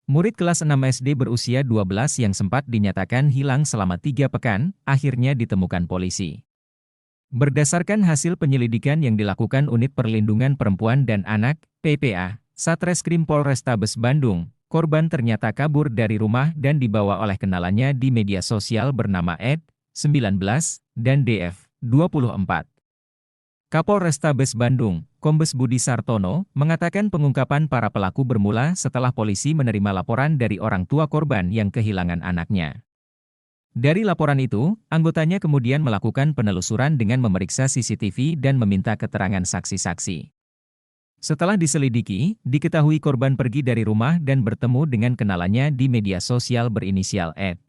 Murid kelas 6 SD berusia 12 yang sempat dinyatakan hilang selama 3 pekan, akhirnya ditemukan polisi. Berdasarkan hasil penyelidikan yang dilakukan Unit Perlindungan Perempuan dan Anak, PPA, Satreskrim Polrestabes Bandung, korban ternyata kabur dari rumah dan dibawa oleh kenalannya di media sosial bernama Ed, 19, dan DF, 24. Kapolrestabes Bandung, Kombes Budi Sartono, mengatakan pengungkapan para pelaku bermula setelah polisi menerima laporan dari orang tua korban yang kehilangan anaknya. Dari laporan itu, anggotanya kemudian melakukan penelusuran dengan memeriksa CCTV dan meminta keterangan saksi-saksi. Setelah diselidiki, diketahui korban pergi dari rumah dan bertemu dengan kenalannya di media sosial berinisial Ed.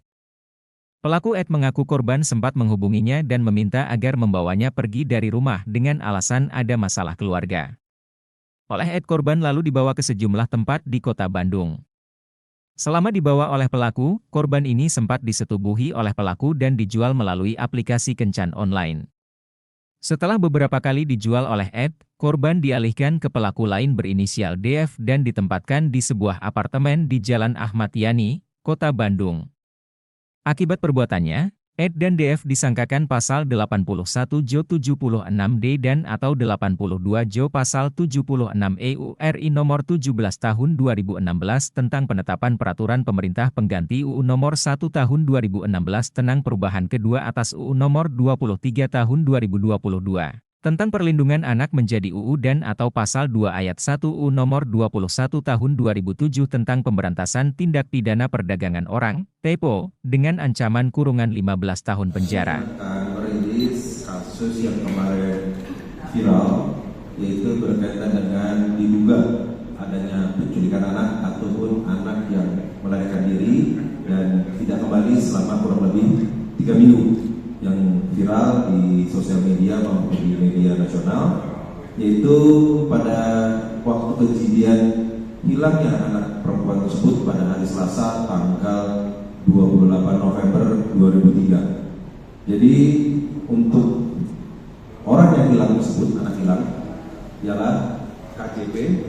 Pelaku Ed mengaku korban sempat menghubunginya dan meminta agar membawanya pergi dari rumah dengan alasan ada masalah keluarga. Oleh Ed, korban lalu dibawa ke sejumlah tempat di kota Bandung. Selama dibawa oleh pelaku, korban ini sempat disetubuhi oleh pelaku dan dijual melalui aplikasi kencan online. Setelah beberapa kali dijual oleh Ed, korban dialihkan ke pelaku lain berinisial DF dan ditempatkan di sebuah apartemen di Jalan Ahmad Yani, Kota Bandung. Akibat perbuatannya, Ed dan DF disangkakan pasal 81 Jo 76D dan atau 82 Jo pasal 76 EURI nomor 17 tahun 2016 tentang penetapan peraturan pemerintah pengganti UU nomor 1 tahun 2016 tentang perubahan kedua atas UU nomor 23 tahun 2022. Tentang perlindungan anak menjadi UU dan atau pasal 2 ayat 1 UU nomor 21 tahun 2007 tentang pemberantasan tindak pidana perdagangan orang, TPO, dengan ancaman kurungan 15 tahun penjara. Akan merilis kasus yang kemarin viral, yaitu berkaitan dengan diduga adanya penculikan anak ataupun anak yang melarikan diri dan tidak kembali selama kurang lebih 3 minggu. Yang viral di sosial media maupun di media nasional, yaitu pada waktu kejadian hilangnya anak perempuan tersebut pada hari Selasa tanggal 28 November 2003. Jadi untuk orang yang hilang tersebut, anak hilang, ialah KJP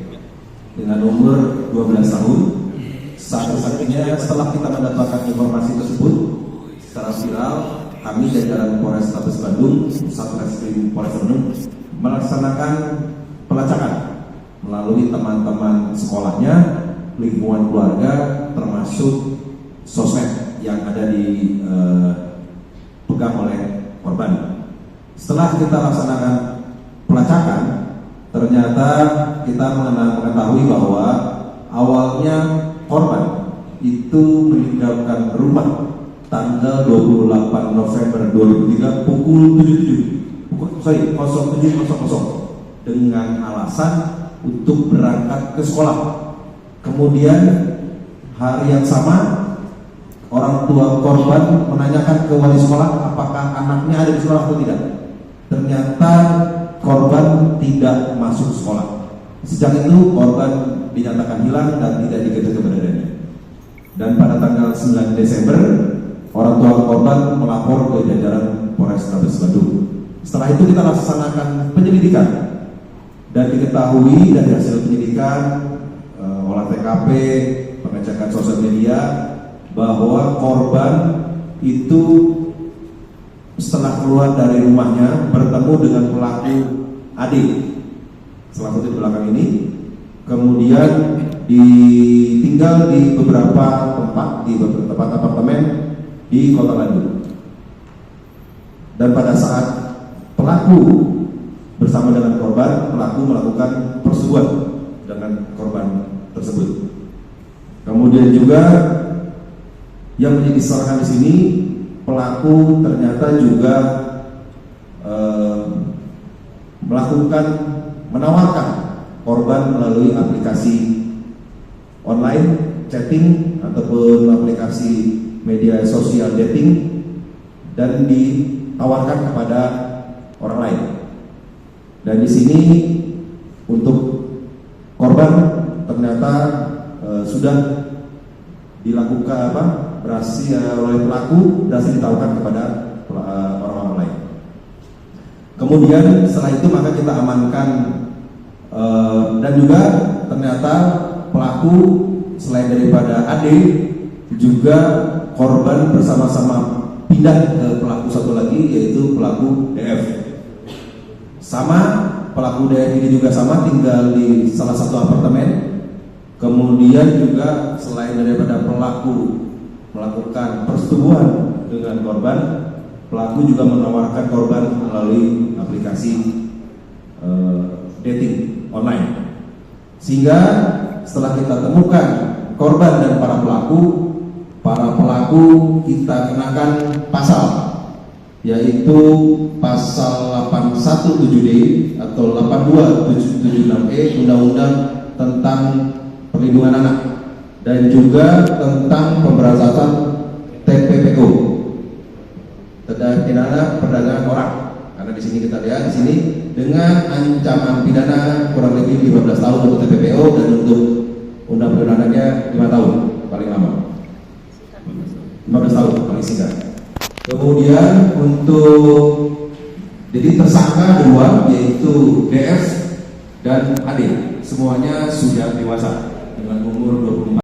dengan umur 12 tahun. Saat-saatnya setelah kita mendapatkan informasi tersebut secara viral, kami jajaran Polrestabes Bandung, Satreskrim Polres Bandung melaksanakan pelacakan melalui teman-teman sekolahnya, lingkungan keluarga, termasuk sosmed yang ada di pegang oleh korban. Setelah kita laksanakan pelacakan, ternyata kita mengetahui bahwa awalnya korban itu meninggalkan rumah tanggal 28 November 2003 pukul 07.00 dengan alasan untuk berangkat ke sekolah. Kemudian hari yang sama orang tua korban menanyakan ke wali sekolah apakah anaknya ada di sekolah atau tidak. Ternyata korban tidak masuk sekolah. Sejak itu korban dinyatakan hilang dan tidak diketahui keberadaannya. Dan pada tanggal 9 Desember orang tua korban melapor ke jajaran Polrestabes Bandung. Setelah itu kita laksanakan penyelidikan dan diketahui dari hasil penyelidikan, olah TKP, pengecekan sosial media bahwa korban itu setelah keluar dari rumahnya bertemu dengan pelaku adik. Salah satu di belakang ini, kemudian ditinggal di beberapa tempat, di beberapa tempat apartemen di Kota Bandung. Dan pada saat pelaku bersama dengan korban, pelaku melakukan persetubuhan dengan korban tersebut. Kemudian juga yang menjadi disorokan di sini, pelaku ternyata juga menawarkan korban melalui aplikasi online chatting ataupun aplikasi media sosial dating dan ditawarkan kepada orang lain. Dan di sini untuk korban ternyata sudah dilakukan berhasil oleh pelaku berhasil ditawarkan kepada orang-orang lain. Kemudian setelah itu maka kita amankan dan juga ternyata pelaku selain daripada AD, juga korban bersama-sama pindah ke pelaku satu lagi, yaitu pelaku DF. Sama, pelaku DF ini juga sama, tinggal di salah satu apartemen. Kemudian juga selain daripada pelaku melakukan persetubuhan dengan korban, pelaku juga menawarkan korban melalui aplikasi dating online. Sehingga setelah kita temukan korban dan para pelaku kita kenakan pasal, yaitu pasal 817D atau 82776E Undang-Undang tentang Perlindungan Anak, dan juga tentang pemberantasan TPPO, tindak pidana perdagangan orang. Karena di sini kita lihat di sini dengan ancaman pidana kurang lebih 15 tahun untuk TPPO, dan untuk undang perundangannya 5 tahun paling lama, 15 tahun paling singkat. Kemudian untuk jadi tersangka dua, yaitu DF dan AD, semuanya sudah dewasa dengan umur 24